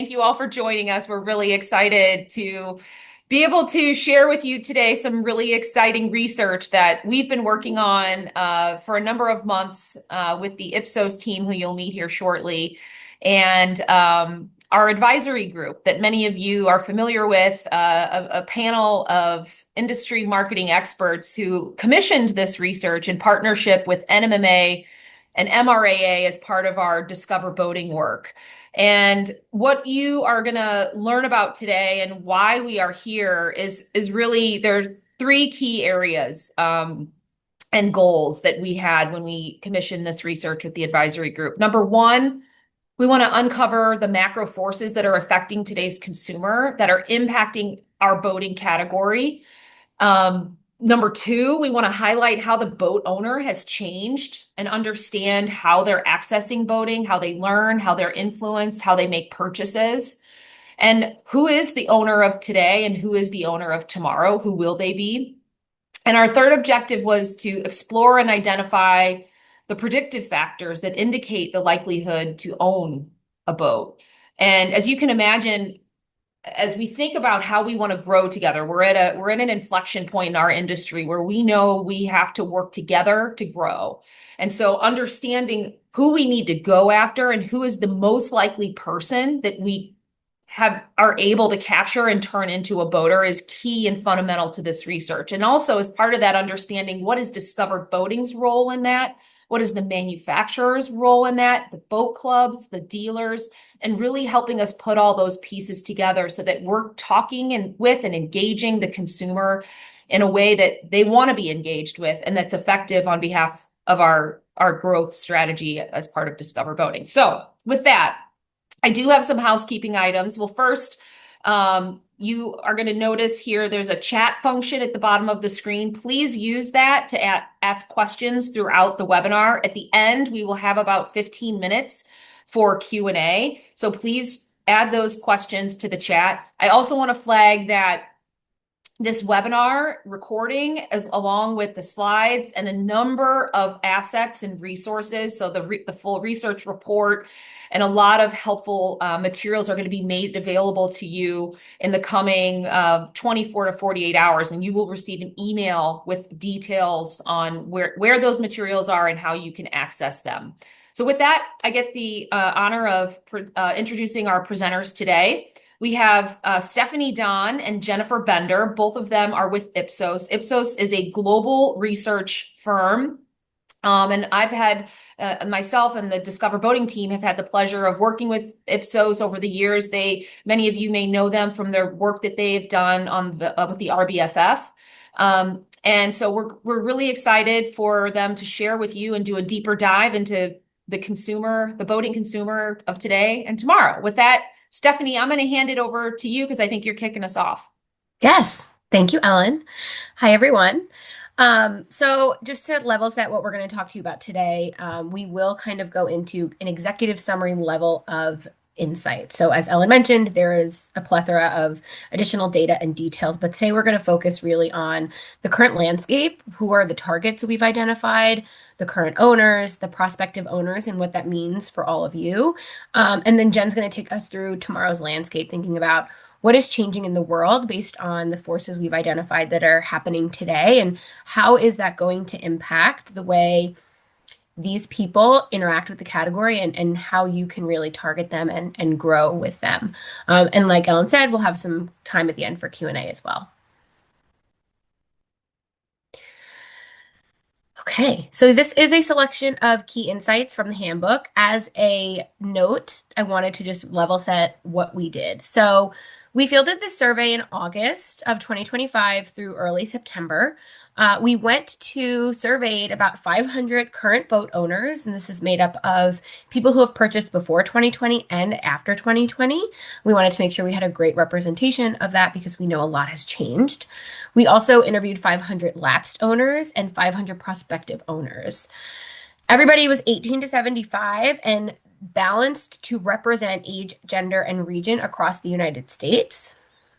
thank you all for joining us. We're really excited to be able to share with you today some really exciting research that we've been working on for a number of months with the Ipsos team, who you'll meet here shortly, and our advisory group that many of you are familiar with, a panel of industry marketing experts who commissioned this research in partnership with NMMA and MRAA as part of our Discover Boating work. And what you are going to learn about today and why we are here is really there are three key areas and goals that we had when we commissioned this research with the advisory group. Number one, we want to uncover the macro forces that are affecting today's consumer that are impacting our boating category. Number two, we want to highlight how the boat owner has changed and understand how they're accessing boating, how they learn, how they're influenced, how they make purchases, and who is the owner of today and who is the owner of tomorrow, who will they be? And our third objective was to explore and identify the predictive factors that indicate the likelihood to own a boat. And as you can imagine, as we think about how we want to grow together, we're at an inflection point in our industry where we know we have to work together to grow. And so understanding who we need to go after and who is the most likely person that we are able to capture and turn into a boater is key and fundamental to this research. And also, as part of that, understanding what is Discover Boating's role in that, what is the manufacturer's role in that, the boat clubs, the dealers, and really helping us put all those pieces together so that we're talking with and engaging the consumer in a way that they want to be engaged with and that's effective on behalf of our growth strategy as part of Discover Boating. So with that, I do have some housekeeping items. Well, first, you are going to notice here there's a chat function at the bottom of the screen. Please use that to ask questions throughout the webinar. At the end, we will have about 15 minutes for Q&A. So please add those questions to the chat. I also want to flag that this webinar recording, along with the slides and a number of assets and resources, so the full research report and a lot of helpful materials are going to be made available to you in the coming 24 to 48 hours, and you will receive an email with details on where those materials are and how you can access them. So with that, I get the honor of introducing our presenters today. We have Stephanie Don and Jennifer Bender. Both of them are with Ipsos. Ipsos is a global research firm. And I've had myself and the Discover Boating team have had the pleasure of working with Ipsos over the years. Many of you may know them from their work that they've done with the RBFF. And so we're really excited for them to share with you and do a deeper dive into the boating consumer of today and tomorrow. With that, Stephanie, I'm going to hand it over to you because I think you're kicking us off. Yes. Thank you, Ellen. Hi, everyone. So just to level set what we're going to talk to you about today, we will kind of go into an executive summary level of insight. So as Ellen mentioned, there is a plethora of additional data and details, but today we're going to focus really on the current landscape, who are the targets we've identified, the current owners, the prospective owners, and what that means for all of you. And then Jen's going to take us through tomorrow's landscape, thinking about what is changing in the world based on the forces we've identified that are happening today, and how is that going to impact the way these people interact with the category and how you can really target them and grow with them. And like Ellen said, we'll have some time at the end for Q&A as well. Okay, so this is a selection of key insights from the handbook. As a note, I wanted to just level set what we did. So we fielded this survey in August of 2025 through early September. We surveyed about 500 current boat owners, and this is made up of people who have purchased before 2020 and after 2020. We wanted to make sure we had a great representation of that because we know a lot has changed. We also interviewed 500 lapsed owners and 500 prospective owners. Everybody was 18 to 75 and balanced to represent age, gender, and region across the United States.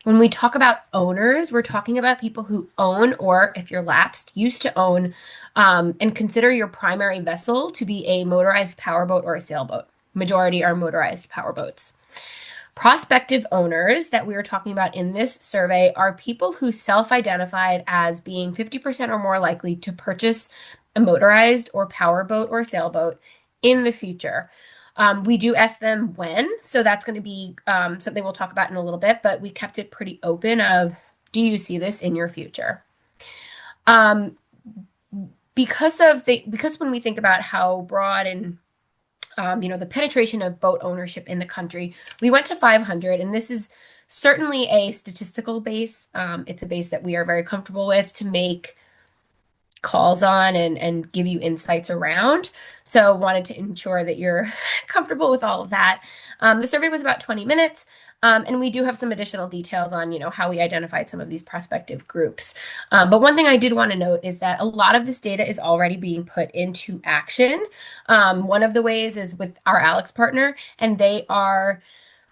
When we talk about owners, we're talking about people who own, or if you're lapsed, used to own, and consider your primary vessel to be a motorized powerboat or a sailboat. Majority are motorized powerboats. Prospective owners that we were talking about in this survey are people who self-identified as being 50% or more likely to purchase a motorized or powerboat or sailboat in the future. We do ask them when, so that's going to be something we'll talk about in a little bit, but we kept it pretty open of, do you see this in your future? Um, because when we think about how broad and the penetration of boat ownership in the country, we went to 500, and this is certainly a statistical base. It's a base that we are very comfortable with to make calls on and give you insights around. So wanted to ensure that you're comfortable with all of that. The survey was about 20 minutes, and we do have some additional details on, how we identified some of these prospective groups. But one thing I did want to note is that a lot of this data is already being put into action. One of the ways is with our Alex partner, and they are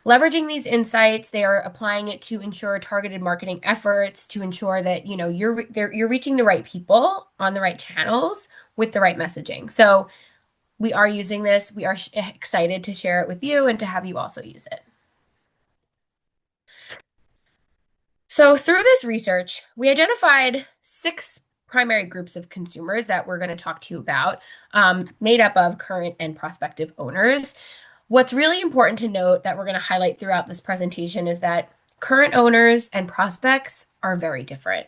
leveraging these insights. They are applying it to ensure targeted marketing efforts, to ensure that you're reaching the right people on the right channels with the right messaging. So we are using this. We are excited to share it with you and to have you also use it. So through this research, we identified 6 primary groups of consumers that we're going to talk to you about, made up of current and prospective owners. What's really important to note that we're going to highlight throughout this presentation is that current owners and prospects are very different.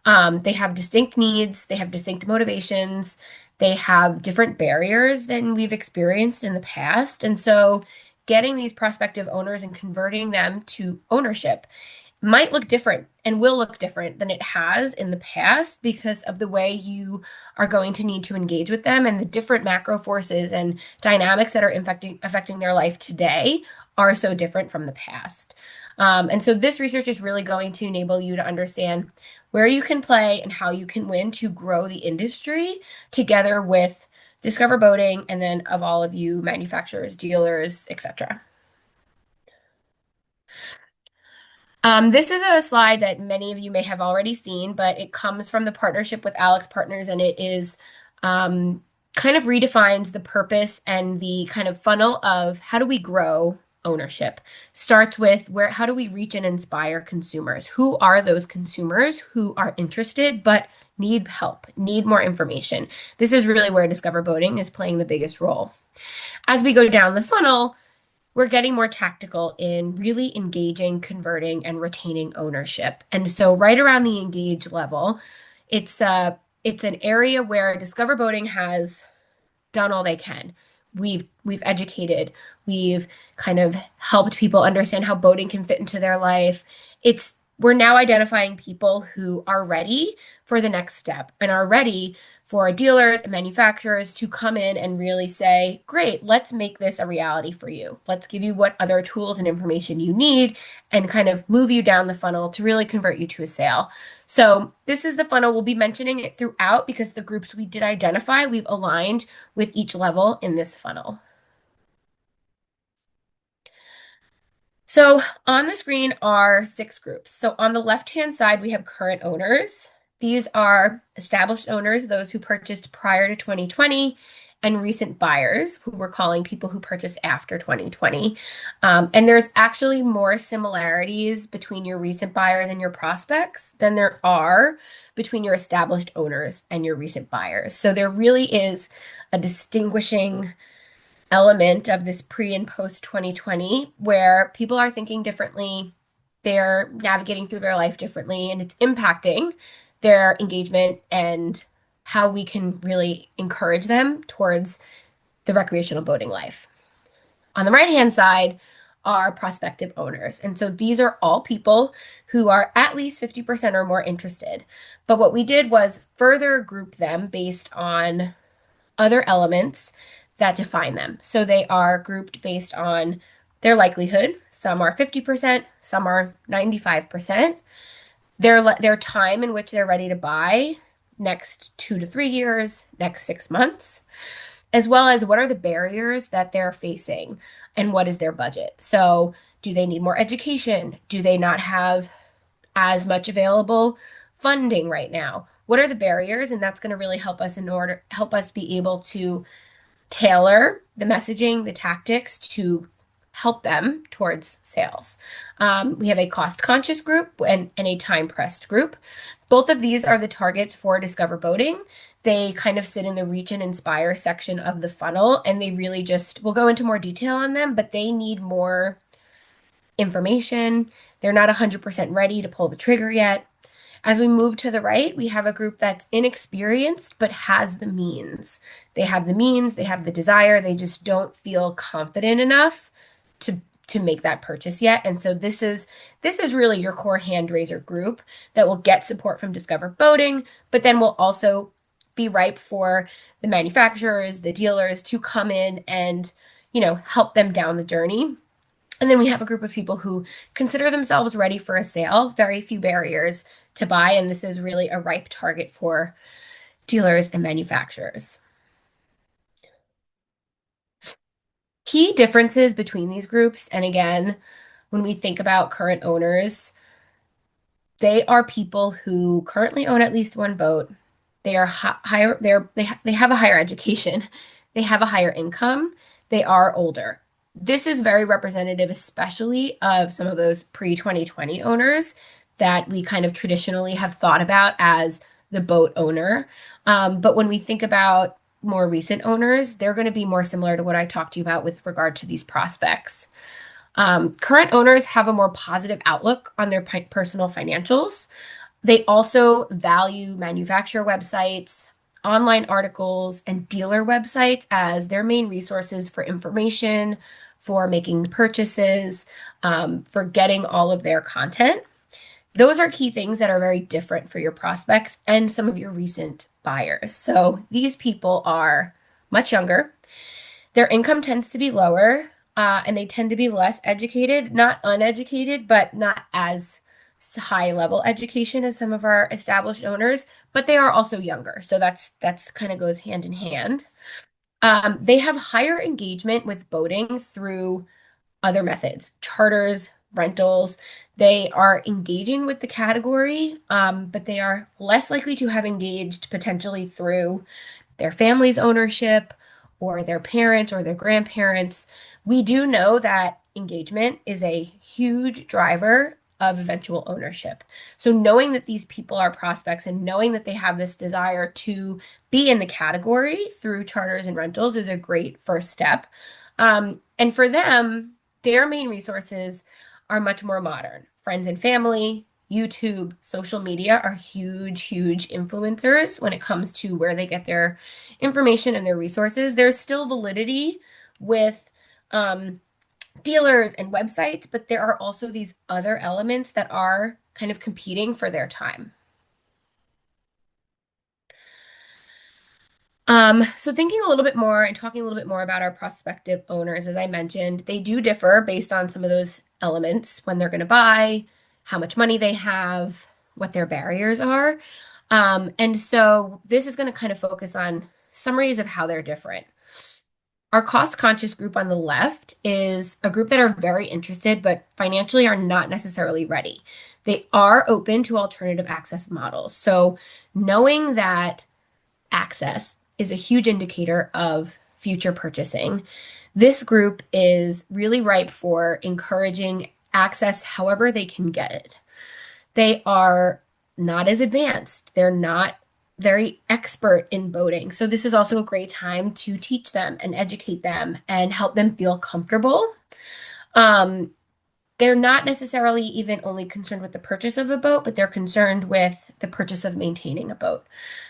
They have distinct needs, they have distinct motivations, they have different barriers than we've experienced in the past. And so getting these prospective owners and converting them to ownership might look different and will look different than it has in the past because of the way you are going to need to engage with them, and the different macro forces and dynamics that are affecting their life today are so different from the past. And so this research is really going to enable you to understand where you can play and how you can win to grow the industry together with Discover Boating, and then of all of you manufacturers, dealers, etc. This is a slide that many of you may have already seen, but it comes from the partnership with Alex Partners, and it is kind of redefines the purpose and the kind of funnel of how do we grow ownership. Starts with how do we reach and inspire consumers? Who are those consumers who are interested but need help, need more information? This is really where Discover Boating is playing the biggest role. As we go down the funnel, we're getting more tactical in really engaging, converting, and retaining ownership. And so right around the engage level, it's an area where Discover Boating has done all they can. We've educated, we've kind of helped people understand how boating can fit into their life. We're now identifying people who are ready for the next step and are ready for dealers and manufacturers to come in and really say, great, let's make this a reality for you. Let's give you what other tools and information you need and kind of move you down the funnel to really convert you to a sale. So this is the funnel. We'll be mentioning it throughout because the groups we did identify, we've aligned with each level in this funnel. So on the screen are 6 groups. So on the left-hand side, we have current owners. These are established owners, those who purchased prior to 2020, and recent buyers, who we're calling people who purchased after 2020. And there's actually more similarities between your recent buyers and your prospects than there are between your established owners and your recent buyers. So there really is a distinguishing element of this pre and post 2020 where people are thinking differently, they're navigating through their life differently, and it's impacting their engagement and how we can really encourage them towards the recreational boating life. On the right-hand side are prospective owners. And so these are all people who are at least 50% or more interested. But what we did was further group them based on other elements that define them. So they are grouped based on their likelihood. Some are 50%, some are 95%. Their time in which they're ready to buy, next 2 to 3 years, next 6 months, as well as what are the barriers that they're facing and what is their budget. So do they need more education? Do they not have as much available funding right now? What are the barriers? And that's going to really help us help us be able to tailor the messaging, the tactics to help them towards sales. We have a cost conscious group and a time pressed group. Both of these are the targets for Discover Boating. They kind of sit in the reach and inspire section of the funnel, and they really just, we'll go into more detail on them, but they need more information. They're not 100% ready to pull the trigger yet. As we move to the right, we have a group that's inexperienced but has the means. They have the means, they have the desire, they just don't feel confident enough to make that purchase yet. And so this is really your core hand raiser group that will get support from Discover Boating, but then will also be ripe for the manufacturers, the dealers to come in and, help them down the journey. And then we have a group of people who consider themselves ready for a sale, very few barriers to buy, and this is really a ripe target for dealers and manufacturers. Key differences between these groups, and again, when we think about current owners, they are people who currently own at least one boat. They are higher, they have a higher education, they have a higher income, they are older. This is very representative, especially of some of those pre-2020 owners that we kind of traditionally have thought about as the boat owner. But when we think about more recent owners, they're going to be more similar to what I talked to you about with regard to these prospects. Current owners have a more positive outlook on their personal financials. They also value manufacturer websites, online articles, and dealer websites as their main resources for information, for making purchases, for getting all of their content. Those are key things that are very different for your prospects and some of your recent buyers. So these people are much younger. Their income tends to be lower, and they tend to be less educated, not uneducated, but not as high level education as some of our established owners, but they are also younger. So that's kind of goes hand in hand. They have higher engagement with boating through other methods, charters, rentals. They are engaging with the category, but they are less likely to have engaged potentially through their family's ownership or their parents or their grandparents. We do know that engagement is a huge driver of eventual ownership. So knowing that these people are prospects and knowing that they have this desire to be in the category through charters and rentals is a great first step. And for them, their main resources are much more modern. Friends and family, YouTube, social media are huge, huge influencers when it comes to where they get their information and their resources. There's still validity with dealers and websites, but there are also these other elements that are kind of competing for their time. So thinking a little bit more and talking a little bit more about our prospective owners, as I mentioned, they do differ based on some of those elements, when they're going to buy, how much money they have, what their barriers are. And so this is going to kind of focus on summaries of how they're different. Our cost conscious group on the left is a group that are very interested, but financially are not necessarily ready. They are open to alternative access models. So knowing that access is a huge indicator of future purchasing. This group is really ripe for encouraging access however they can get it. They are not as advanced. They're not very expert in boating. So this is also a great time to teach them and educate them and help them feel comfortable. Um, they're not necessarily even only concerned with the purchase of a boat, but they're concerned with the purchase of maintaining a boat.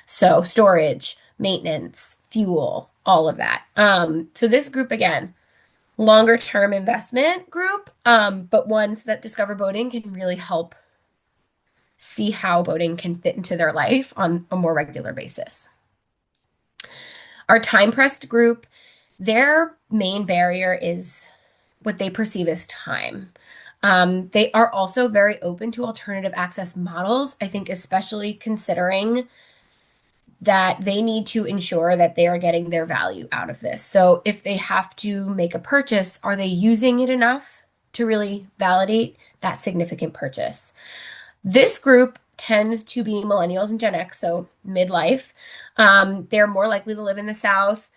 So storage, maintenance, fuel, all of that. So this group, again, longer term investment group, but ones that Discover Boating can really help see how boating can fit into their life on a more regular basis. Our time pressed group, their main barrier is what they perceive as time. They are also very open to alternative access models, I think, especially considering that they need to ensure that they are getting their value out of this. So if they have to make a purchase, are they using it enough to really validate that significant purchase? This group tends to be millennials and Gen X, so midlife. They're more likely to live in the South.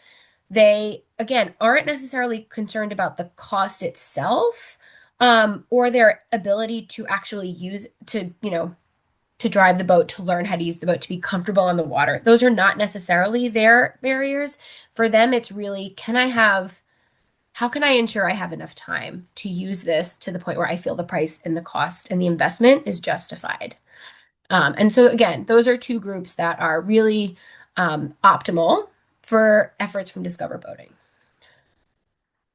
They, again, aren't necessarily concerned about the cost itself, or their ability to actually use to, to drive the boat, to learn how to use the boat, to be comfortable on the water. Those are not necessarily their barriers. For them, it's really, how can I ensure I have enough time to use this to the point where I feel the price and the cost and the investment is justified? And so, again, those are two groups that are really optimal for efforts from Discover Boating.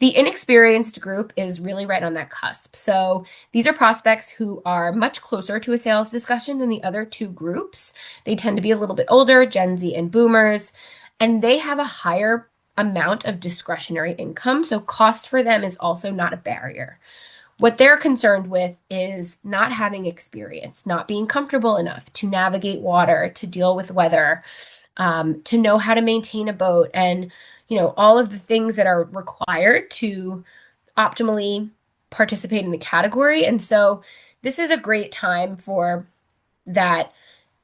The inexperienced group is really right on that cusp. So these are prospects who are much closer to a sales discussion than the other two groups. They tend to be a little bit older, Gen Z and boomers, and they have a higher amount of discretionary income. So cost for them is also not a barrier. What they're concerned with is not having experience, not being comfortable enough to navigate water, to deal with weather, to know how to maintain a boat, and all of the things that are required to optimally participate in the category. And so this is a great time for that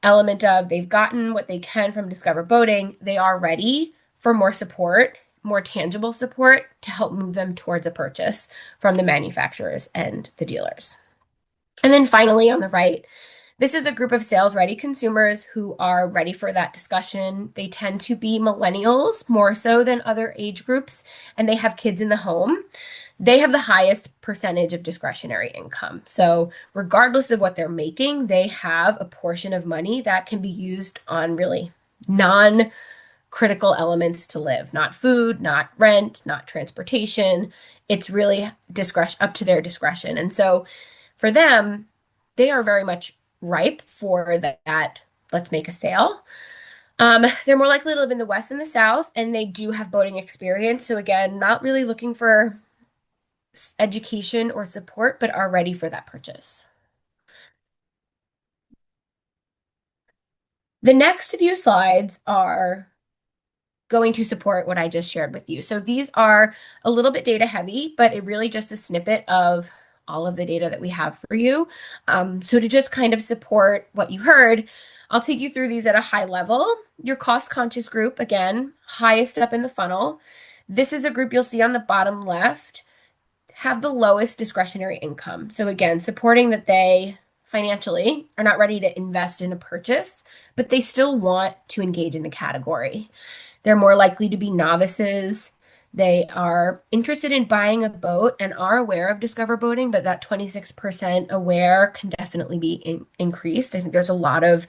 element of they've gotten what they can from Discover Boating. They are ready for more support, more tangible support to help move them towards a purchase from the manufacturers and the dealers. And then finally, on the right, this is a group of sales ready consumers who are ready for that discussion. They tend to be millennials more so than other age groups, and they have kids in the home. They have the highest percentage of discretionary income. So, regardless of what they're making, they have a portion of money that can be used on really non critical elements to live, not food, not rent, not transportation. It's really discretion up to their discretion. And so, for them, they are very much ripe for that. Let's make a sale. They're more likely to live in the West and the South, and they do have boating experience. So again, not really looking for education or support, but are ready for that purchase. The next few slides are going to support what I just shared with you. So these are a little bit data heavy, but it really just a snippet of all of the data that we have for you. So to just kind of support what you heard, I'll take you through these at a high level. Your cost conscious group, again, highest up in the funnel. This is a group you'll see on the bottom left, have the lowest discretionary income. So again, supporting that they financially are not ready to invest in a purchase, but they still want to engage in the category. They're more likely to be novices. They are interested in buying a boat and are aware of Discover Boating, but that 26% aware can definitely be increased. I think there's a lot of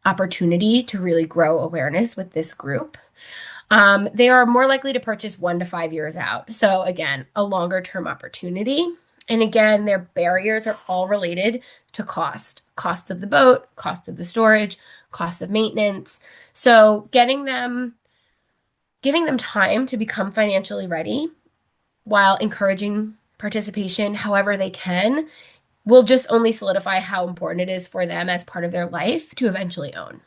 opportunity to really grow awareness with this group. They are more likely to purchase 1 to 5 years out. So again, a longer term opportunity. And again, their barriers are all related to cost of the boat, cost of the storage, cost of maintenance. So giving them time to become financially ready while encouraging participation however they can will just only solidify how important it is for them as part of their life to eventually own.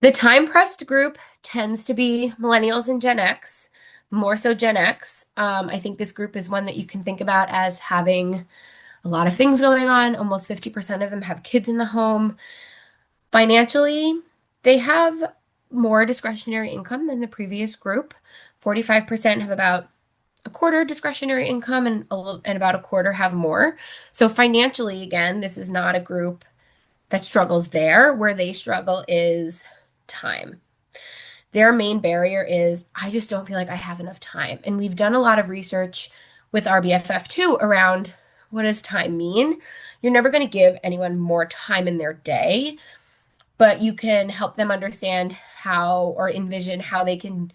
The time pressed group tends to be millennials and Gen X, more so Gen X. I think this group is one that you can think about as having a lot of things going on. Almost 50% of them have kids in the home. Financially, they have more discretionary income than the previous group. 45% have about a quarter discretionary income, and about a quarter have more. So financially, again, this is not a group that struggles there. Where they struggle is time. Their main barrier is, I just don't feel like I have enough time. And we've done a lot of research with RBFF too around what does time mean? You're never going to give anyone more time in their day, but you can help them understand how or envision how they can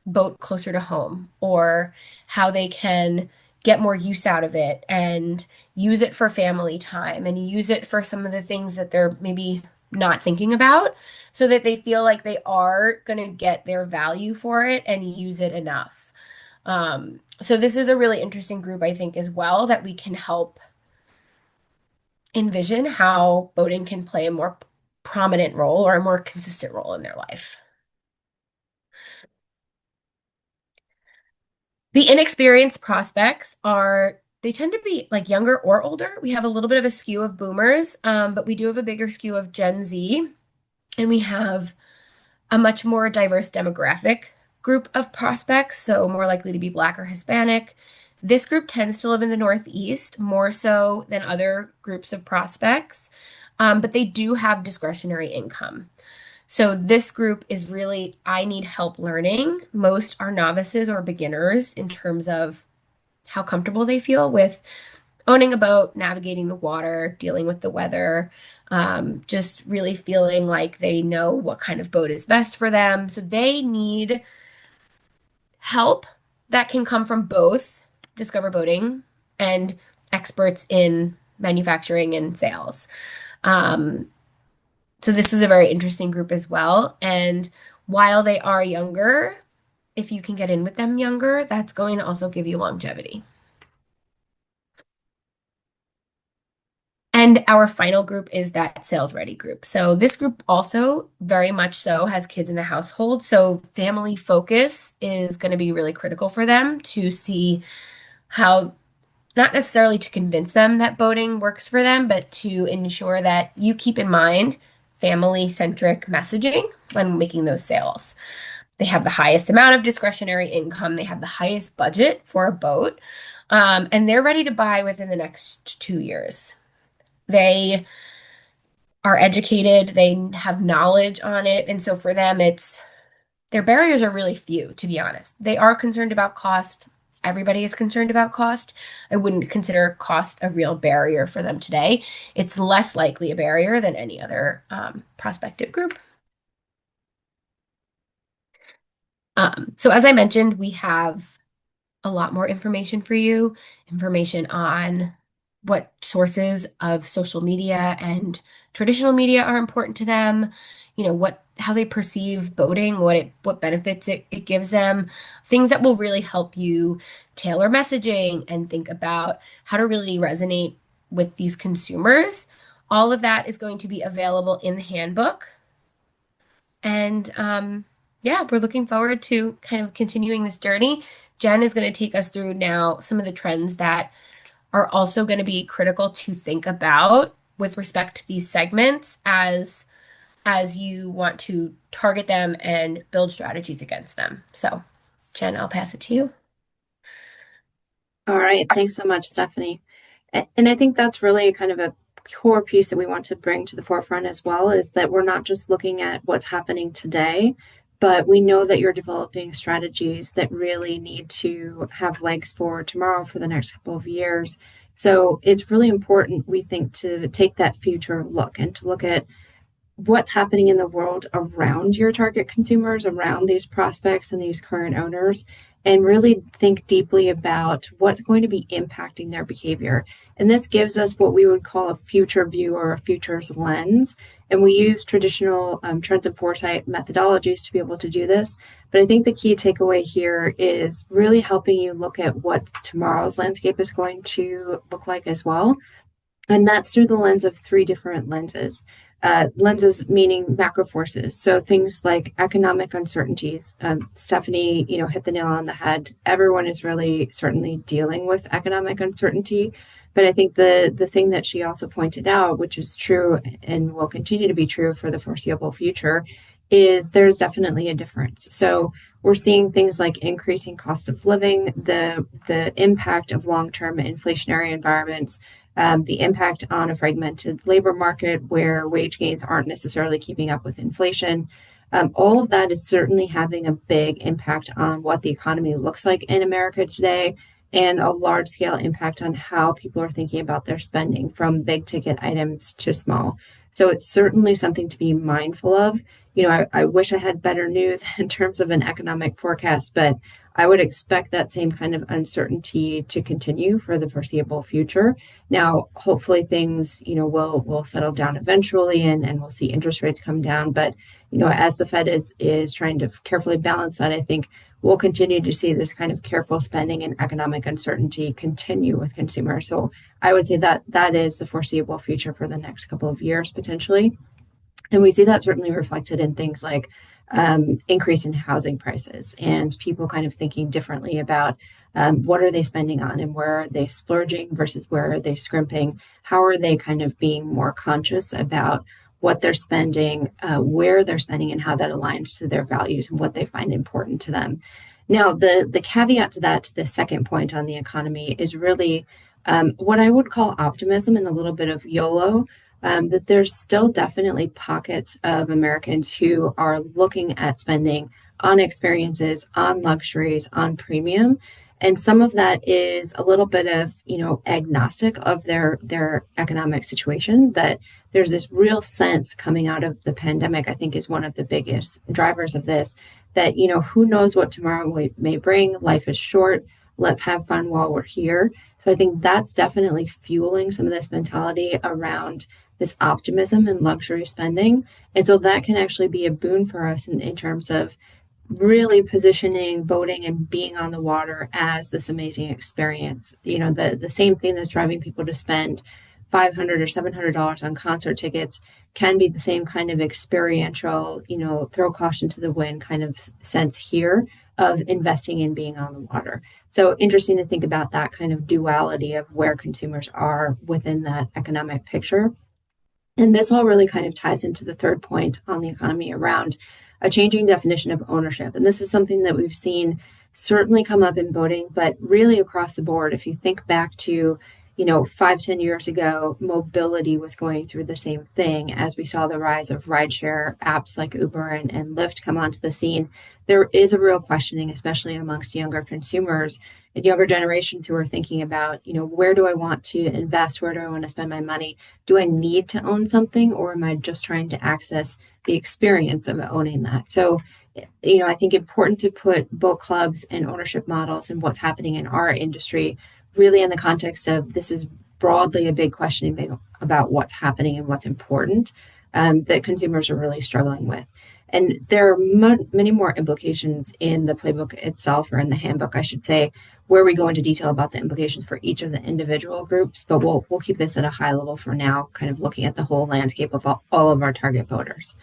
boat closer to home, or how they can get more use out of it and use it for family time and use it for some of the things that they're maybe not thinking about, so that they feel like they are going to get their value for it and use it enough. So this is a really interesting group, I think, as well, that we can help envision how boating can play a more prominent role or a more consistent role in their life. The inexperienced prospects they tend to be like younger or older. We have a little bit of a skew of boomers, but we do have a bigger skew of Gen Z. and we have a much more diverse demographic group of prospects, so more likely to be Black or Hispanic. This group tends to live in the Northeast more so than other groups of prospects, but they do have discretionary income. So this group is really, I need help learning. Most are novices or beginners in terms of how comfortable they feel with owning a boat, navigating the water, dealing with the weather, just really feeling like they know what kind of boat is best for them. So they need help that can come from both Discover Boating and experts in manufacturing and sales. Um, so this is a very interesting group as well. And while they are younger, if you can get in with them younger, that's going to also give you longevity. And our final group is that sales ready group. So this group also very much so has kids in the household. So family focus is going to be really critical for them to see how, not necessarily to convince them that boating works for them, but to ensure that you keep in mind family centric messaging when making those sales. They have the highest amount of discretionary income, they have the highest budget for a boat, and they're ready to buy within the next 2 years. They are educated, they have knowledge on it. And so for them, it's their barriers are really few, to be honest. They are concerned about cost. Everybody is concerned about cost. I wouldn't consider cost a real barrier for them today. It's less likely a barrier than any other prospective group. So, as I mentioned, we have a lot more information for you, information on what sources of social media and traditional media are important to them, what how they perceive boating, what benefits it gives them, things that will really help you tailor messaging and think about how to really resonate with these consumers. All of that is going to be available in the handbook. And yeah, we're looking forward to kind of continuing this journey. Jen is going to take us through now some of the trends that are also going to be critical to think about with respect to these segments as you want to target them and build strategies against them. So, Jen, I'll pass it to you. All right. Thanks so much, Stephanie. And I think that's really kind of a core piece that we want to bring to the forefront as well is that we're not just looking at what's happening today, but we know that you're developing strategies that really need to have legs for tomorrow for the next couple of years. So it's really important, we think, to take that future look and to look at what's happening in the world around your target consumers, around these prospects and these current owners, and really think deeply about what's going to be impacting their behavior. And this gives us what we would call a future view or a futures lens. And we use traditional trends and foresight methodologies to be able to do this. But I think the key takeaway here is really helping you look at what tomorrow's landscape is going to look like as well. And that's through the lens of three different lenses. Lenses meaning macro forces. So things like economic uncertainties. Stephanie, hit the nail on the head. Everyone is really certainly dealing with economic uncertainty. But I think the thing that she also pointed out, which is true and will continue to be true for the foreseeable future, is there's definitely a difference. So we're seeing things like increasing cost of living, the impact of long-term inflationary environments, the impact on a fragmented labor market where wage gains aren't necessarily keeping up with inflation. All of that is certainly having a big impact on what the economy looks like in America today and a large scale impact on how people are thinking about their spending from big ticket items to small. So it's certainly something to be mindful of. I wish I had better news in terms of an economic forecast, but I would expect that same kind of uncertainty to continue for the foreseeable future. Now, hopefully things, will settle down eventually and we'll see interest rates come down. But, as the Fed is trying to carefully balance that, I think we'll continue to see this kind of careful spending and economic uncertainty continue with consumers. So I would say that that is the foreseeable future for the next couple of years potentially. And we see that certainly reflected in things like increase in housing prices and people kind of thinking differently about what are they spending on and where are they splurging versus where are they scrimping? How are they kind of being more conscious about what they're spending, where they're spending, and how that aligns to their values and what they find important to them. Now, the caveat to that, to the second point on the economy, is really what I would call optimism and a little bit of YOLO. That there's still definitely pockets of Americans who are looking at spending on experiences, on luxuries, on premium. And some of that is a little bit of, agnostic of their economic situation, that there's this real sense coming out of the pandemic, I think is one of the biggest drivers of this, that, who knows what tomorrow may bring. Life is short. Let's have fun while we're here. So I think that's definitely fueling some of this mentality around this optimism and luxury spending. And so that can actually be a boon for us in terms of really positioning boating and being on the water as this amazing experience. The same thing that's driving people to spend $500 or $700 on concert tickets can be the same kind of experiential, throw caution to the wind kind of sense here of investing in being on the water. So interesting to think about that kind of duality of where consumers are within that economic picture. And this all really kind of ties into the third point on the economy around a changing definition of ownership. And this is something that we've seen certainly come up in boating, but really across the board. If you think back to, 5, 10 years ago, mobility was going through the same thing as we saw the rise of rideshare apps like Uber and Lyft come onto the scene. There is a real questioning, especially amongst younger consumers and younger generations who are thinking about, where do I want to invest? Where do I want to spend my money? Do I need to own something, or am I just trying to access the experience of owning that? So, I think important to put boat clubs and ownership models and what's happening in our industry really in the context of this is broadly a big question about what's happening and what's important that consumers are really struggling with. And there are many more implications in the playbook itself, or in the handbook, I should say, where we go into detail about the implications for each of the individual groups. But we'll keep this at a high level for now, kind of looking at the whole landscape of all of our target voters.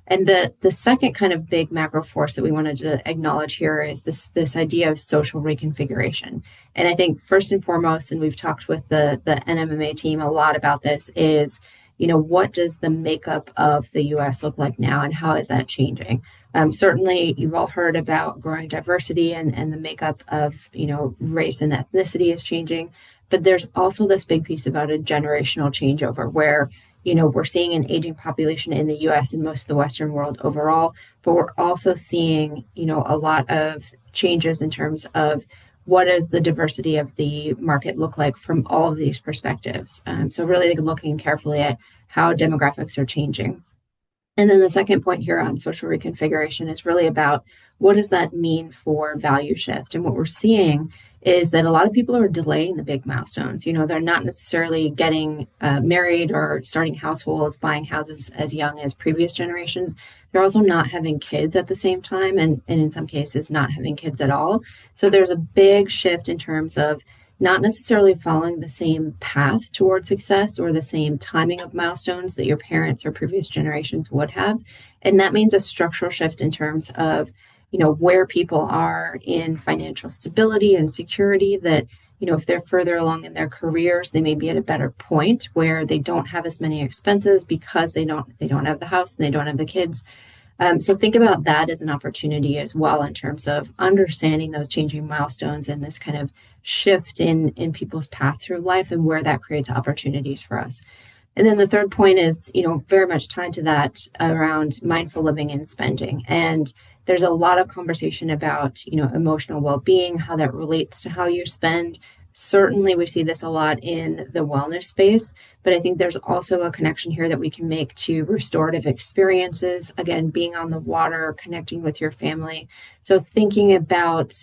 And the second kind of big macro force that we wanted to acknowledge here is this idea of social reconfiguration. And I think first and foremost, and we've talked with the NMMA team a lot about this, is what does the makeup of the U.S. look like now, and how is that changing? Certainly, you've all heard about growing diversity and the makeup of race and ethnicity is changing, but there's also this big piece about a generational changeover where we're seeing an aging population in the U.S. and most of the Western world overall, but we're also seeing, a lot of changes in terms of what does the diversity of the market look like from all of these perspectives. So really looking carefully at how demographics are changing. And then the second point here on social reconfiguration is really about what does that mean for value shift? And what we're seeing is that a lot of people are delaying the big milestones. They're not necessarily getting married or starting households, buying houses as young as previous generations. They're also not having kids at the same time, and in some cases, not having kids at all. So there's a big shift in terms of not necessarily following the same path toward success or the same timing of milestones that your parents or previous generations would have. And that means a structural shift in terms of where people are in financial stability and security, that, if they're further along in their careers, they may be at a better point where they don't have as many expenses because they don't have the house and they don't have the kids. So think about that as an opportunity as well in terms of understanding those changing milestones and this kind of shift in people's path through life and where that creates opportunities for us. And then the third point is, very much tied to that around mindful living and spending. And there's a lot of conversation about, emotional well-being, how that relates to how you spend. Certainly, we see this a lot in the wellness space, but I think there's also a connection here that we can make to restorative experiences. Again, being on the water, connecting with your family. So thinking about,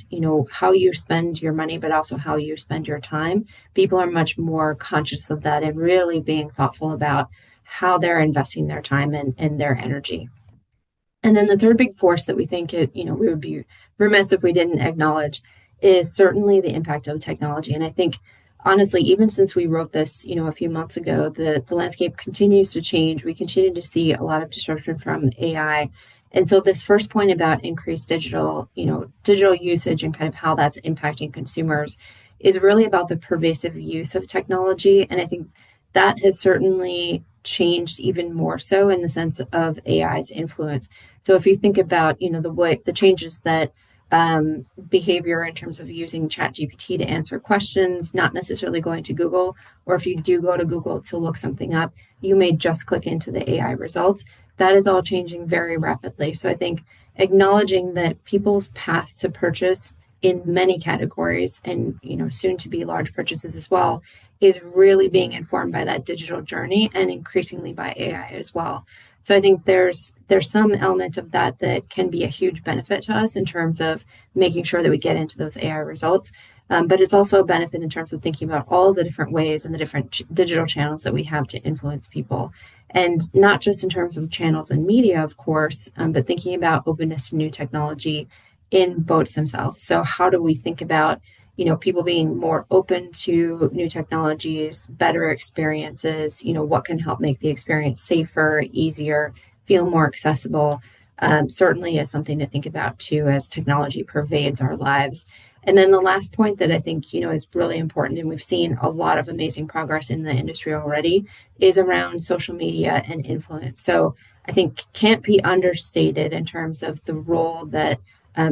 how you spend your money, but also how you spend your time. People are much more conscious of that and really being thoughtful about how they're investing their time and their energy. And then the third big force that we think we would be remiss if we didn't acknowledge is certainly the impact of technology. And I think, honestly, even since we wrote this, a few months ago, the landscape continues to change. We continue to see a lot of disruption from AI. And so this first point about increased digital usage and kind of how that's impacting consumers is really about the pervasive use of technology. And I think that has certainly changed even more so in the sense of AI's influence. So if you think about, the changes that behavior in terms of using ChatGPT to answer questions, not necessarily going to Google, or if you do go to Google to look something up, you may just click into the AI results. That is all changing very rapidly. So I think acknowledging that people's path to purchase in many categories and soon to be large purchases as well is really being informed by that digital journey and increasingly by AI as well. So I think there's some element of that that can be a huge benefit to us in terms of making sure that we get into those AI results. But it's also a benefit in terms of thinking about all the different ways and the different digital channels that we have to influence people. And not just in terms of channels and media, of course, but thinking about openness to new technology in boats themselves. So how do we think about people being more open to new technologies, better experiences, what can help make the experience safer, easier, feel more accessible, certainly is something to think about too as technology pervades our lives. And then the last point that I think, is really important, and we've seen a lot of amazing progress in the industry already, is around social media and influence. So I think can't be understated in terms of the role that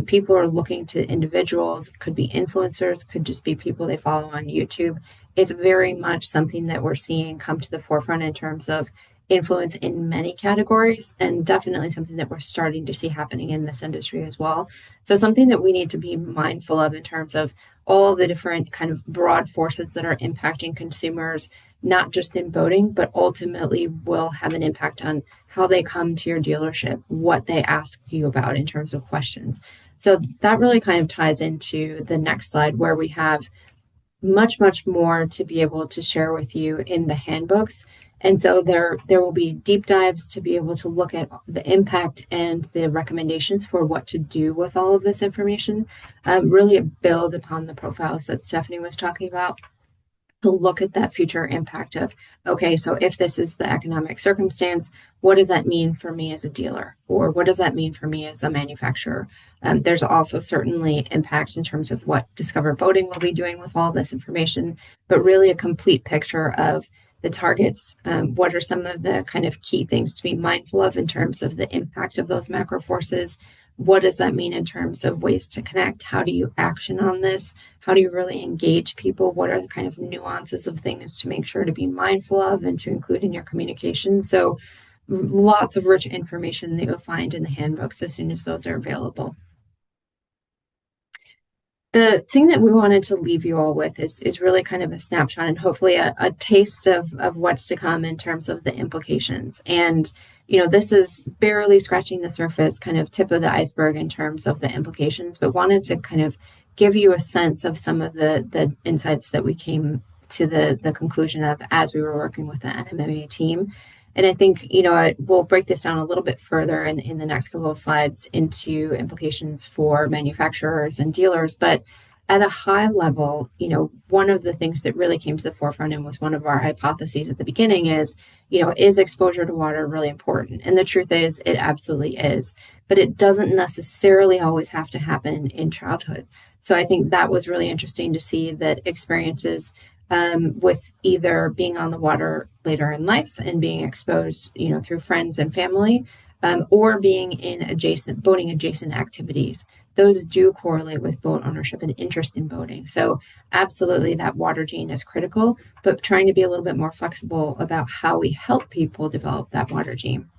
people are looking to individuals, could be influencers, could just be people they follow on YouTube. It's very much something that we're seeing come to the forefront in terms of influence in many categories, and definitely something that we're starting to see happening in this industry as well. So something that we need to be mindful of in terms of all the different kind of broad forces that are impacting consumers, not just in boating, but ultimately will have an impact on how they come to your dealership, what they ask you about in terms of questions. So that really kind of ties into the next slide where we have much, much more to be able to share with you in the handbooks. And so there will be deep dives to be able to look at the impact and the recommendations for what to do with all of this information. Really build upon the profiles that Stephanie was talking about to look at that future impact of, okay, so if this is the economic circumstance, what does that mean for me as a dealer? Or what does that mean for me as a manufacturer? There's also certainly impacts in terms of what Discover Boating will be doing with all this information, but really a complete picture of the targets. What are some of the kind of key things to be mindful of in terms of the impact of those macro forces? What does that mean in terms of ways to connect? How do you action on this? How do you really engage people? What are the kind of nuances of things to make sure to be mindful of and to include in your communication? So lots of rich information that you'll find in the handbooks as soon as those are available. The thing that we wanted to leave you all with is really kind of a snapshot and hopefully a taste of what's to come in terms of the implications. And, this is barely scratching the surface, kind of tip of the iceberg in terms of the implications, but wanted to kind of give you a sense of some of the insights that we came to the conclusion of as we were working with the NMMA team. And I think, we'll break this down a little bit further in the next couple of slides into implications for manufacturers and dealers. But at a high level, one of the things that really came to the forefront and was one of our hypotheses at the beginning is exposure to water really important? And the truth is, it absolutely is. But it doesn't necessarily always have to happen in childhood. So I think that was really interesting to see that experiences with either being on the water later in life and being exposed, through friends and family, or being in boating adjacent activities. Those do correlate with boat ownership and interest in boating. So absolutely that water gene is critical, but trying to be a little bit more flexible about how we help people develop that water gene.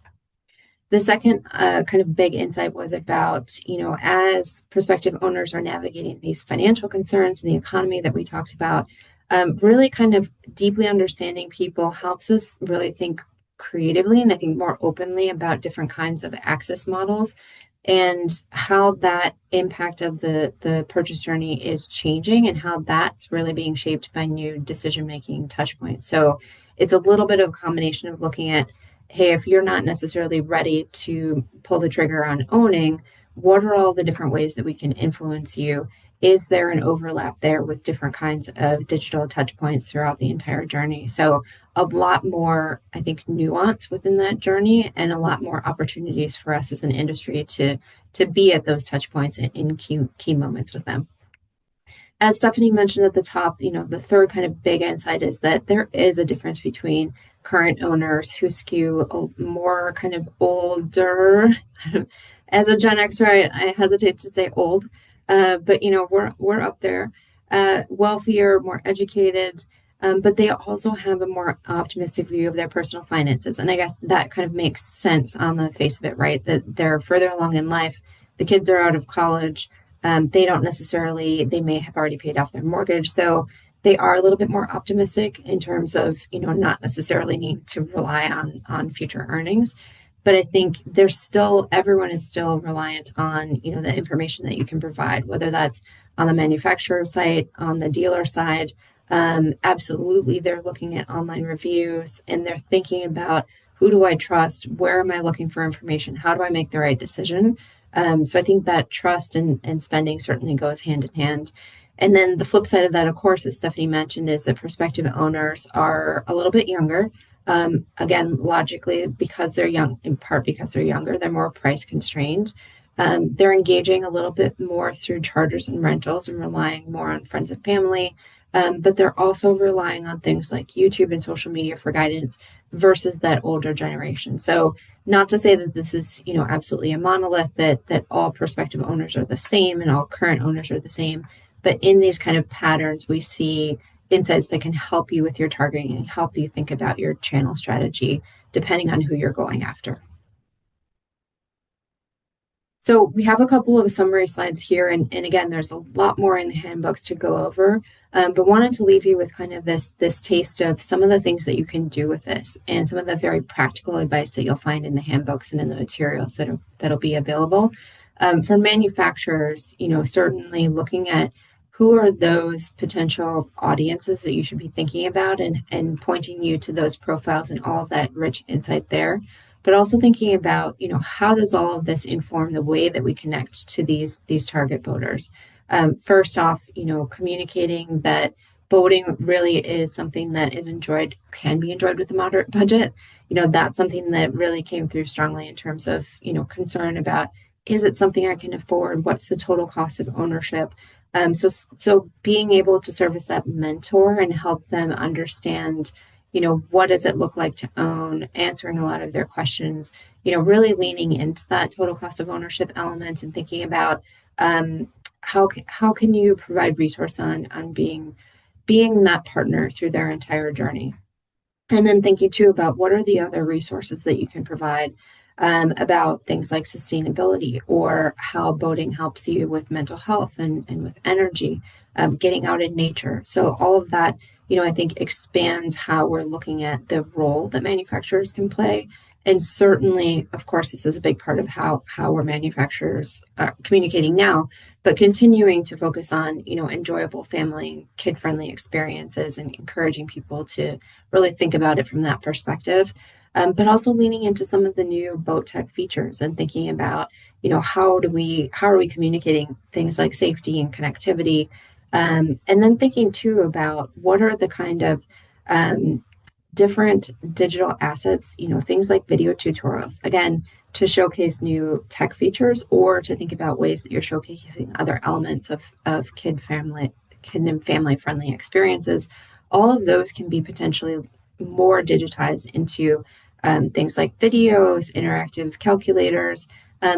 The second kind of big insight was about, as prospective owners are navigating these financial concerns and the economy that we talked about, really kind of deeply understanding people helps us really think creatively and I think more openly about different kinds of access models and how that impact of the purchase journey is changing and how that's really being shaped by new decision-making touch points. So it's a little bit of a combination of looking at, hey, if you're not necessarily ready to pull the trigger on owning, what are all the different ways that we can influence you? Is there an overlap there with different kinds of digital touch points throughout the entire journey? So a lot more, I think, nuance within that journey and a lot more opportunities for us as an industry to be at those touch points in key moments with them. As Stephanie mentioned at the top, the third kind of big insight is that there is a difference between current owners who skew more kind of older. As a Gen Xer, I hesitate to say old, but we're up there, wealthier, more educated, but they also have a more optimistic view of their personal finances. And I guess that kind of makes sense on the face of it, right? That they're further along in life. The kids are out of college. They don't necessarily, they may have already paid off their mortgage. So they are a little bit more optimistic in terms of, not necessarily need to rely on future earnings. But I think there's still, everyone is still reliant on, the information that you can provide, whether that's on the manufacturer site, on the dealer side. Absolutely, they're looking at online reviews and they're thinking about who do I trust? Where am I looking for information? How do I make the right decision? So I think that trust and spending certainly goes hand in hand. And then the flip side of that, of course, as Stephanie mentioned, is that prospective owners are a little bit younger. Again, logically, because they're young, in part because they're younger, they're more price constrained. They're engaging a little bit more through charters and rentals and relying more on friends and family. But they're also relying on things like YouTube and social media for guidance versus that older generation. So not to say that this is, absolutely a monolith, that all prospective owners are the same and all current owners are the same. But in these kind of patterns, we see insights that can help you with your targeting and help you think about your channel strategy, depending on who you're going after. So we have a couple of summary slides here, and again, there's a lot more in the handbooks to go over, but wanted to leave you with kind of this taste of some of the things that you can do with this and some of the very practical advice that you'll find in the handbooks and in the materials that'll be available. For manufacturers, certainly looking at who are those potential audiences that you should be thinking about and pointing you to those profiles and all of that rich insight there, but also thinking about, how does all of this inform the way that we connect to these target voters? First off, communicating that boating really is something that can be enjoyed with a moderate budget. That's something that really came through strongly in terms of, concern about, is it something I can afford? What's the total cost of ownership? So being able to serve as that mentor and help them understand, what does it look like to own, answering a lot of their questions, really leaning into that total cost of ownership element and thinking about how can you provide resource on being that partner through their entire journey. And then thinking too about what are the other resources that you can provide about things like sustainability or how boating helps you with mental health and with energy, getting out in nature. So all of that, I think expands how we're looking at the role that manufacturers can play. And certainly, of course, this is a big part of how our manufacturers are communicating now, but continuing to focus on, enjoyable family, kid-friendly experiences and encouraging people to really think about it from that perspective. But also leaning into some of the new boat tech features and thinking about, how are we communicating things like safety and connectivity, and then thinking too about what are the kind of different digital assets, things like video tutorials, again, to showcase new tech features or to think about ways that you're showcasing other elements of kid and family friendly experiences. All of those can be potentially more digitized into things like videos, interactive calculators,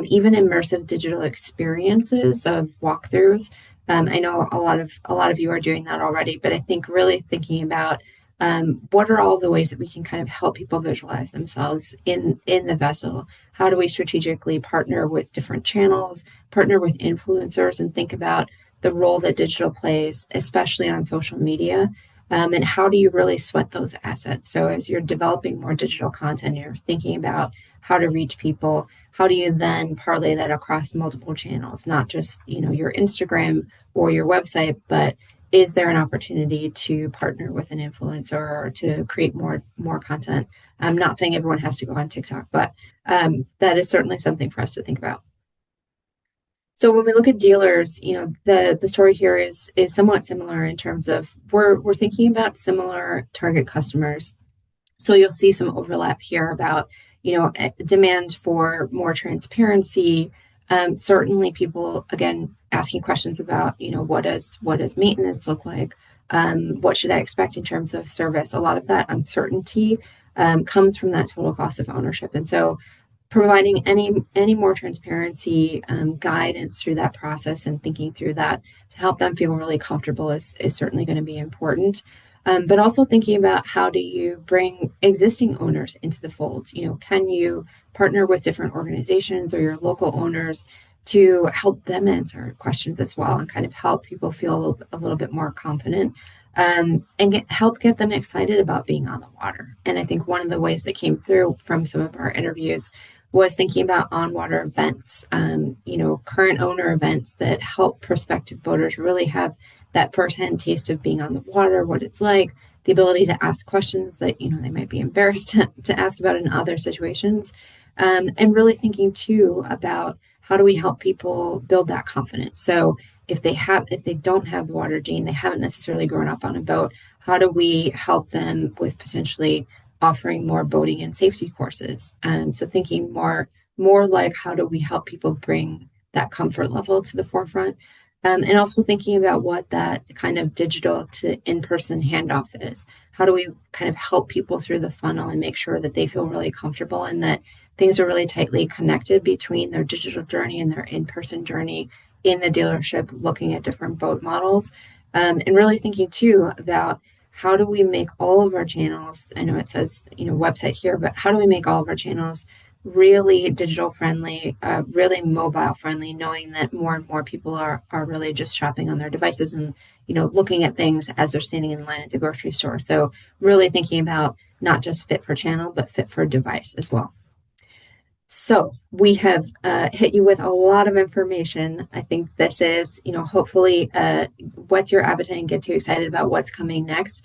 even immersive digital experiences of walkthroughs. I know a lot of you are doing that already, but I think really thinking about what are all the ways that we can kind of help people visualize themselves in the vessel? How do we strategically partner with different channels, partner with influencers, and think about the role that digital plays, especially on social media? And how do you really sweat those assets? So as you're developing more digital content, you're thinking about how to reach people. How do you then parlay that across multiple channels, not just your Instagram or your website, but is there an opportunity to partner with an influencer or to create more content? I'm not saying everyone has to go on TikTok, but that is certainly something for us to think about. So when we look at dealers, the story here is somewhat similar in terms of we're thinking about similar target customers. So you'll see some overlap here about demand for more transparency. Certainly, people again asking questions about what does maintenance look like. What should I expect in terms of service? A lot of that uncertainty comes from that total cost of ownership. And so providing any more transparency, guidance through that process and thinking through that to help them feel really comfortable is certainly going to be important. But also thinking about how do you bring existing owners into the fold? Can you partner with different organizations or your local owners to help them answer questions as well and kind of help people feel a little bit more confident, and help get them excited about being on the water. And I think one of the ways that came through from some of our interviews was thinking about on water events, current owner events that help prospective boaters really have that firsthand taste of being on the water, what it's like, the ability to ask questions that they might be embarrassed to ask about in other situations, and really thinking too about how do we help people build that confidence. So if they don't have the water gene, they haven't necessarily grown up on a boat, how do we help them with potentially offering more boating and safety courses? So thinking more like how do we help people bring that comfort level to the forefront, and also thinking about what that kind of digital to in-person handoff is. How do we kind of help people through the funnel and make sure that they feel really comfortable and that things are really tightly connected between their digital journey and their in-person journey in the dealership, looking at different boat models, and really thinking too about how do we make all of our channels, I know it says, website here, but how do we make all of our channels really digital friendly, really mobile friendly, knowing that more and more people are really just shopping on their devices and, looking at things as they're standing in line at the grocery store. So really thinking about not just fit for channel, but fit for device as well. So we have hit you with a lot of information. I think this is, hopefully whets your appetite and gets you excited about what's coming next.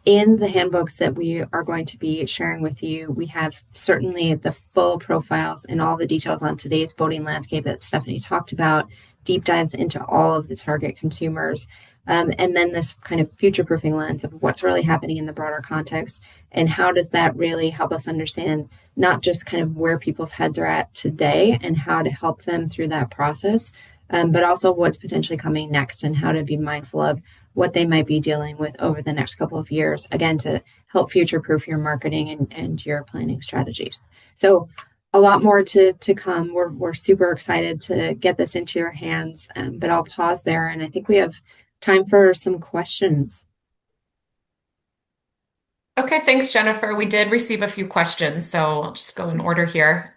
In the handbooks that we are going to be sharing with you, we have certainly the full profiles and all the details on today's boating landscape that Stephanie talked about, deep dives into all of the target consumers, and then this kind of future proofing lens of what's really happening in the broader context and how does that really help us understand not just kind of where people's heads are at today and how to help them through that process, but also what's potentially coming next and how to be mindful of what they might be dealing with over the next couple of years, again, to help future proof your marketing and your planning strategies. So a lot more to come. We're super excited to get this into your hands, but I'll pause there. And I think we have time for some questions. Okay, thanks, Jennifer. We did receive a few questions, so I'll just go in order here.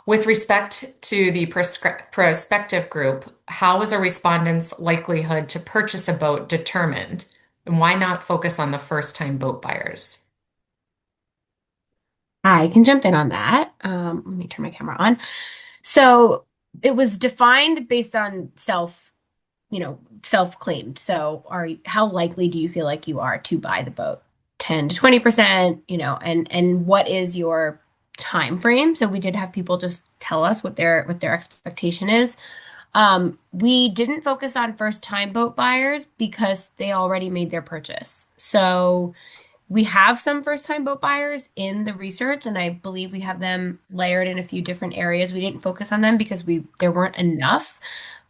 With respect to the prospective group, how is a respondent's likelihood to purchase a boat determined? And why not focus on the first-time boat buyers? I can jump in on that. Let me turn my camera on. So it was defined based on self-claimed. So how likely do you feel like you are to buy the boat? 10 to 20%, and what is your time frame? So we did have people just tell us what their expectation is. We didn't focus on first time boat buyers because they already made their purchase. So we have some first time boat buyers in the research, and I believe we have them layered in a few different areas. We didn't focus on them because there weren't enough,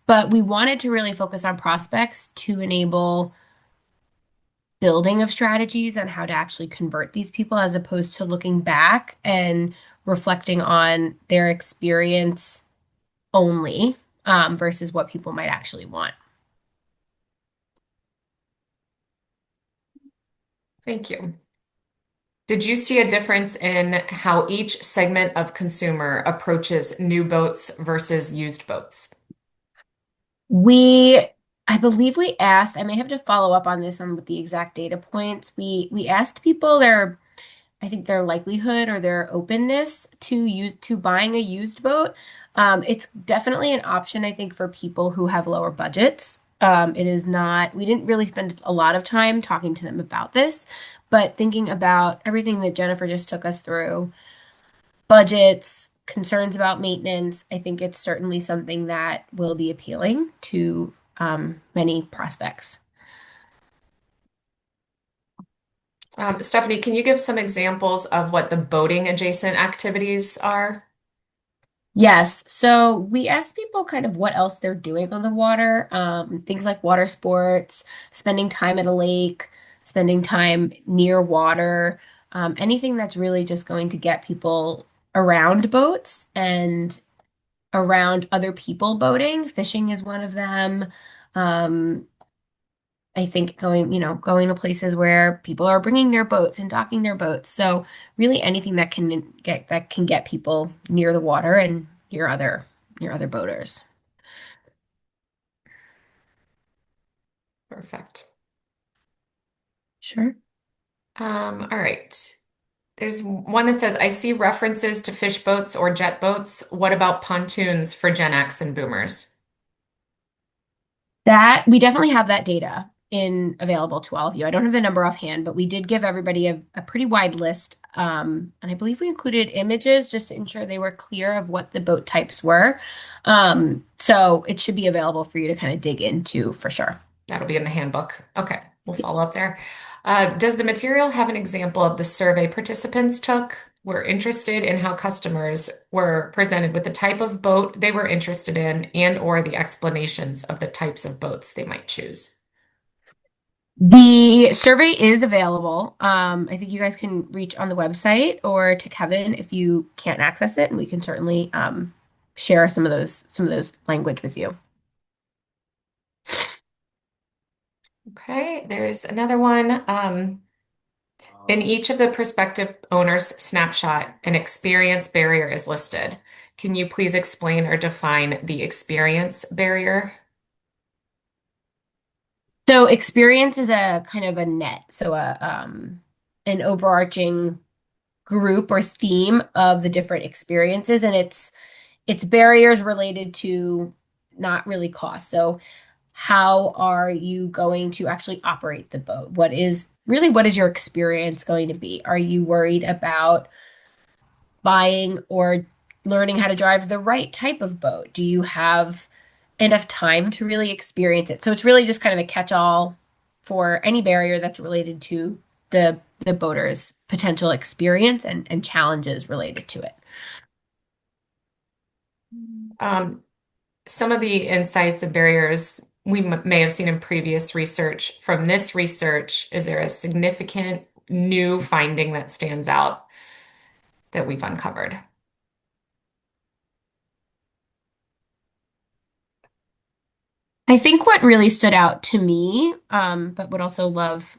but we wanted to really focus on prospects to enable building of strategies on how to actually convert these people as opposed to looking back and reflecting on their experience only, versus what people might actually want. Thank you. Did you see a difference in how each segment of consumer approaches new boats versus used boats? I believe we asked, I may have to follow up on this with the exact data points. We asked people I think their likelihood or their openness to buying a used boat. It's definitely an option, I think, for people who have lower budgets. It is not, we didn't really spend a lot of time talking to them about this, but thinking about everything that Jennifer just took us through, budgets, concerns about maintenance, I think it's certainly something that will be appealing to many prospects. Stephanie, can you give some examples of what the boating adjacent activities are? Yes. So we asked people kind of what else they're doing on the water. Things like water sports, spending time at a lake, spending time near water, anything that's really just going to get people around boats and around other people boating. Fishing is one of them. Um, I think going to places where people are bringing their boats and docking their boats. So really anything that can get people near the water and near other boaters. Perfect. Sure. All right. There's one that says, I see references to fish boats or jet boats. What about pontoons for Gen X and boomers? That we definitely have that data in available to all of you. I don't have the number offhand, but we did give everybody a pretty wide list. And I believe we included images just to ensure they were clear of what the boat types were. So it should be available for you to kind of dig into for sure. That'll be in the handbook. Okay, we'll follow up there. Does the material have an example of the survey participants took? We're interested in how customers were presented with the type of boat they were interested in and or the explanations of the types of boats they might choose. The survey is available. I think you guys can reach on the website or to Kevin if you can't access it, and we can certainly share some of those language with you. Okay, there's another one. In each of the prospective owners' snapshot, an experience barrier is listed. Can you please explain or define the experience barrier? So experience is a kind of a net, so an overarching group or theme of the different experiences, and it's barriers related to not really cost. So how are you going to actually operate the boat? What is your experience going to be? Are you worried about buying or learning how to drive the right type of boat? Do you have enough time to really experience it? So it's really just kind of a catch-all for any barrier that's related to the boater's potential experience and challenges related to it. Um, some of the insights and barriers we may have seen in previous research. From this research, is there a significant new finding that stands out that we've uncovered? I think what really stood out to me, but would also love,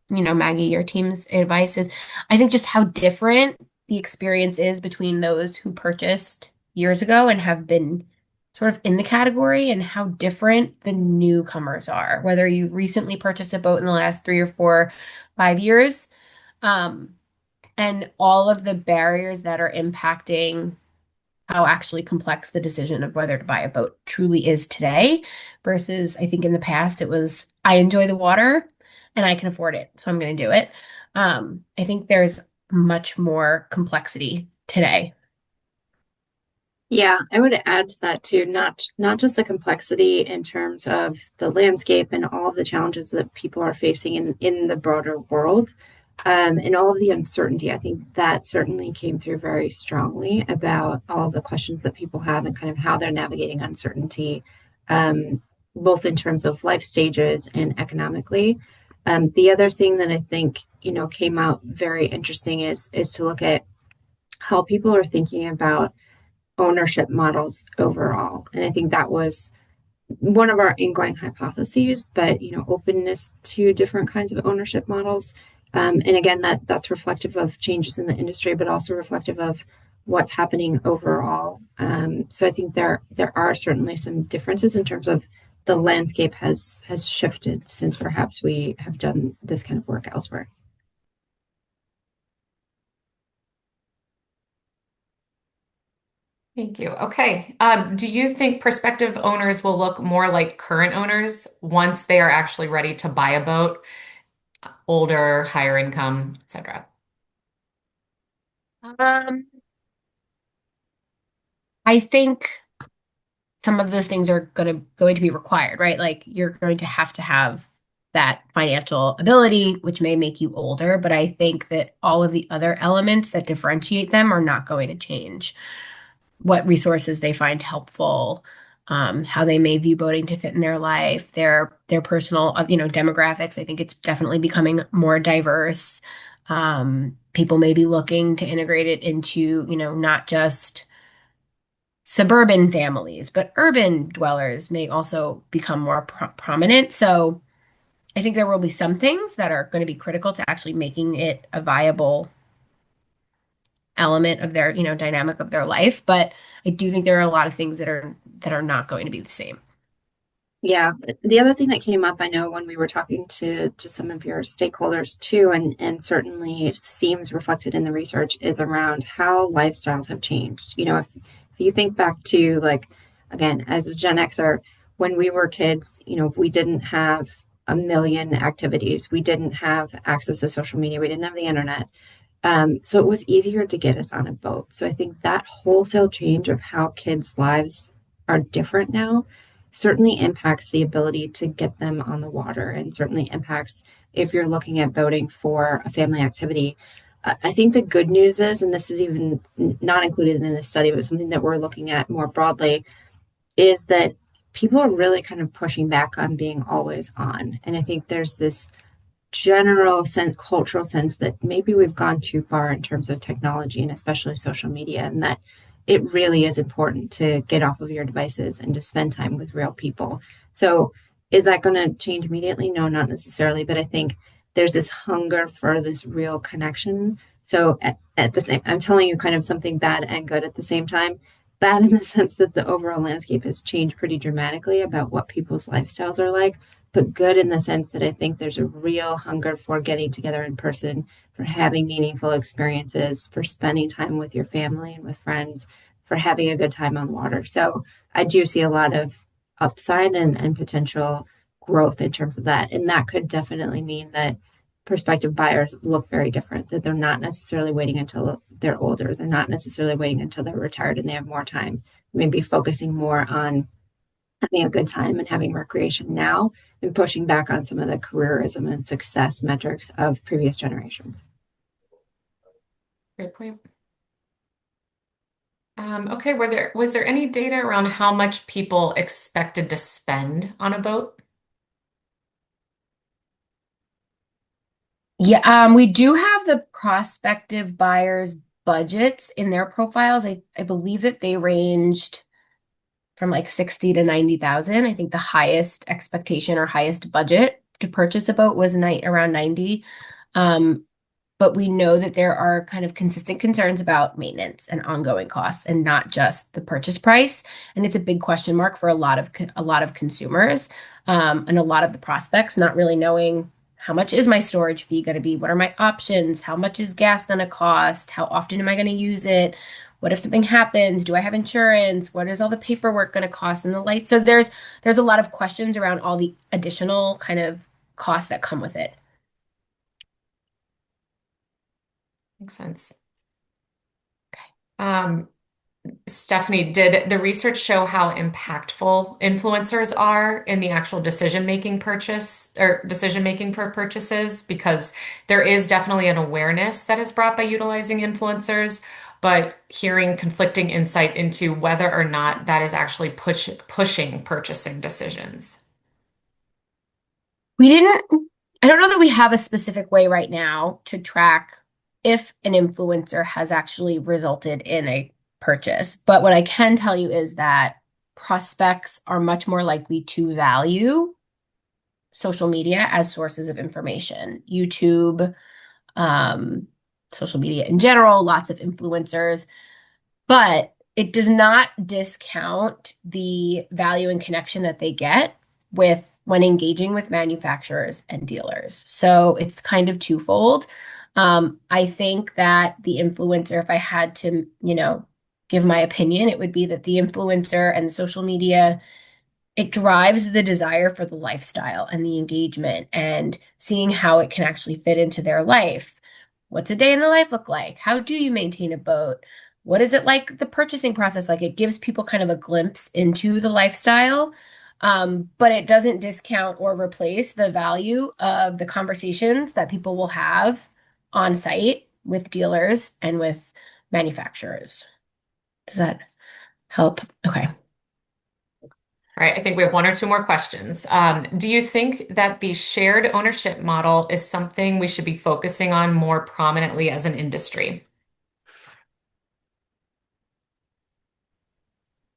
Maggie, your team's advice is I think just how different the experience is between those who purchased years ago and have been sort of in the category and how different the newcomers are, whether you've recently purchased a boat in the last 3 or 4, 5 years, um, and all of the barriers that are impacting how actually complex the decision of whether to buy a boat truly is today versus I think in the past it was I enjoy the water and I can afford it, so I'm going to do it. I think there's much more complexity today. Yeah, I would add to that too, not just the complexity in terms of the landscape and all of the challenges that people are facing in the broader world, and all of the uncertainty. I think that certainly came through very strongly about all of the questions that people have and kind of how they're navigating uncertainty, um, both in terms of life stages and economically. The other thing that I think, came out very interesting is to look at how people are thinking about ownership models overall. And I think that was one of our ingoing hypotheses, but openness to different kinds of ownership models. And again, that's reflective of changes in the industry, but also reflective of what's happening overall. So I think there are certainly some differences in terms of the landscape has shifted since perhaps we have done this kind of work elsewhere. Thank you. Okay. Do you think prospective owners will look more like current owners once they are actually ready to buy a boat, older, higher income, etc.? Um, I think some of those things are going to be required, right? Like you're going to have that financial ability, which may make you older, but I think that all of the other elements that differentiate them are not going to change. what resources they find helpful, how they may view boating to fit in their life, their personal, demographics. I think it's definitely becoming more diverse. People may be looking to integrate it into, not just suburban families, but urban dwellers may also become more prominent. So I think there will be some things that are going to be critical to actually making it a viable element of their, dynamic of their life. But I do think there are a lot of things that are not going to be the same. Yeah, the other thing that came up, I know when we were talking to some of your stakeholders too, and certainly it seems reflected in the research, is around how lifestyles have changed. If you think back to like again, as a Gen Xer, when we were kids, we didn't have a million activities. We didn't have access to social media. We didn't have the internet. So it was easier to get us on a boat. So I think that wholesale change of how kids' lives are different now certainly impacts the ability to get them on the water and certainly impacts if you're looking at boating for a family activity. I think the good news is, and this is even not included in this study, but something that we're looking at more broadly, is that people are really kind of pushing back on being always on. And I think there's this general sense, cultural sense that maybe we've gone too far in terms of technology and especially social media, and that it really is important to get off of your devices and to spend time with real people. So, is that going to change immediately? No, not necessarily. But I think there's this hunger for this real connection. So, at the same, I'm telling you kind of something bad and good at the same time. Bad in the sense that the overall landscape has changed pretty dramatically about what people's lifestyles are like, but good in the sense that I think there's a real hunger for getting together in person, for having meaningful experiences, for spending time with your family and with friends, for having a good time on water. So I do see a lot of upside and potential growth in terms of that. And that could definitely mean that prospective buyers look very different, that they're not necessarily waiting until they're older. They're not necessarily waiting until they're retired and they have more time, maybe focusing more on having a good time and having recreation now and pushing back on some of the careerism and success metrics of previous generations. Great point. Okay, was there any data around how much people expected to spend on a boat? Yeah, we do have the prospective buyers' budgets in their profiles. I believe that they ranged from like 60 to 90,000. I think the highest expectation or highest budget to purchase a boat was around 90. Um, but we know that there are kind of consistent concerns about maintenance and ongoing costs and not just the purchase price. And it's a big question mark for a lot of consumers, and a lot of the prospects not really knowing how much is my storage fee going to be? What are my options? How much is gas going to cost? How often am I going to use it? What if something happens? Do I have insurance? What is all the paperwork going to cost and the lights? So there's a lot of questions around all the additional kind of costs that come with it. Makes sense. Um, Stephanie, did the research show how impactful influencers are in the actual decision making for purchases? Because there is definitely an awareness that is brought by utilizing influencers, but hearing conflicting insight into whether or not that is actually pushing purchasing decisions. We didn't, I don't know that we have a specific way right now to track if an influencer has actually resulted in a purchase. But what I can tell you is that prospects are much more likely to value social media as sources of information. YouTube, um, social media in general, lots of influencers, but it does not discount the value and connection that they get with when engaging with manufacturers and dealers. So it's kind of twofold. I think that the influencer, if I had to, give my opinion, it would be that the influencer and the social media, it drives the desire for the lifestyle and the engagement and seeing how it can actually fit into their life. What's a day in the life look like? How do you maintain a boat? What is it like the purchasing process? Like it gives people kind of a glimpse into the lifestyle, but it doesn't discount or replace the value of the conversations that people will have on site with dealers and with manufacturers. Does that? help. Okay. All right, I think we have one or two more questions. Do you think that the shared ownership model is something we should be focusing on more prominently as an industry?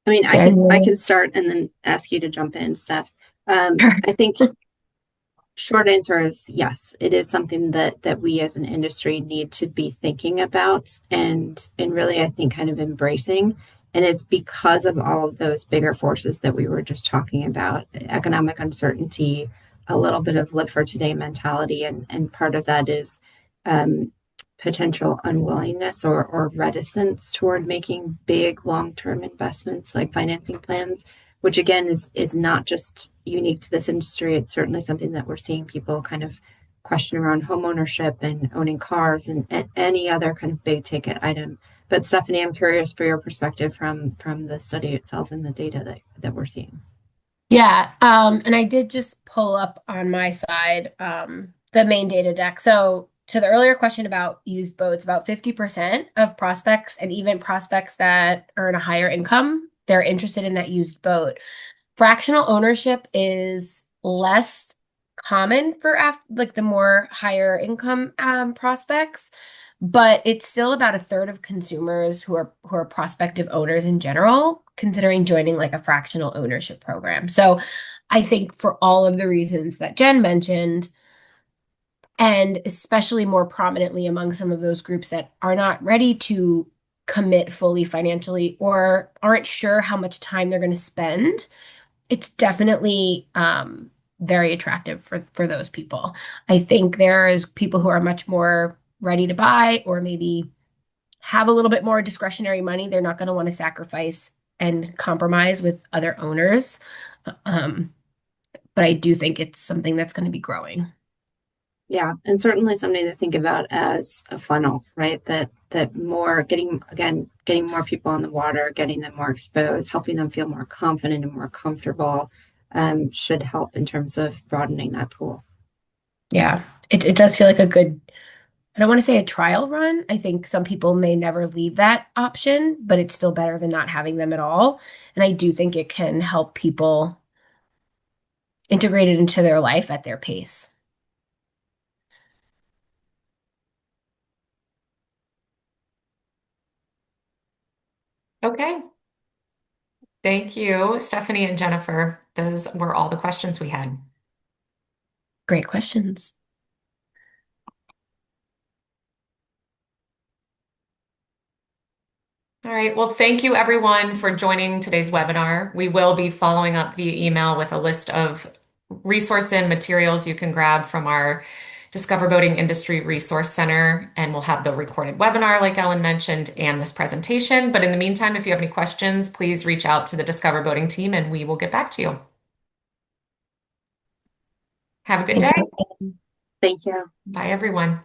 I mean, I Daniel. can start and then ask you to jump in, Steph. I think short answer is yes. It is something that we as an industry need to be thinking about and really I think kind of embracing. And it's because of all of those bigger forces that we were just talking about, economic uncertainty, a little bit of live for today mentality, and part of that is um, potential unwillingness or reticence toward making big long-term investments like financing plans, which again is not just unique to this industry. It's certainly something that we're seeing people kind of question around home ownership and owning cars and any other kind of big ticket item. But Stephanie, I'm curious for your perspective from the study itself and the data that we're seeing. Yeah, and I did just pull up on my side the main data deck. So to the earlier question about used boats, about 50% of prospects and even prospects that earn a higher income, they're interested in that used boat. Fractional ownership is less common for like the more higher income prospects, but it's still about a third of consumers who are prospective owners in general, considering joining like a fractional ownership program. So I think for all of the reasons that Jen mentioned, and especially more prominently among some of those groups that are not ready to commit fully financially or aren't sure how much time they're going to spend, it's definitely very attractive for those people. I think there's people who are much more ready to buy or maybe have a little bit more discretionary money. They're not going to want to sacrifice and compromise with other owners. Um, but I do think it's something that's going to be growing. Yeah, and certainly something to think about as a funnel, right? That more getting more people on the water, getting them more exposed, helping them feel more confident and more comfortable, should help in terms of broadening that pool. Yeah, it does feel like a good, I don't want to say a trial run. I think some people may never leave that option, but it's still better than not having them at all. And I do think it can help people integrate it into their life at their pace. Okay. Thank you, Stephanie and Jennifer. Those were all the questions we had. Great questions. All right. Well, thank you everyone for joining today's webinar. We will be following up via email with a list of resource and materials you can grab from our Discover Boating Industry Resource Center, and we'll have the recorded webinar, like Ellen mentioned, and this presentation. But in the meantime, if you have any questions, please reach out to the Discover Boating team and we will get back to you. Have a good Thanks day. for Thank you. Bye, everyone.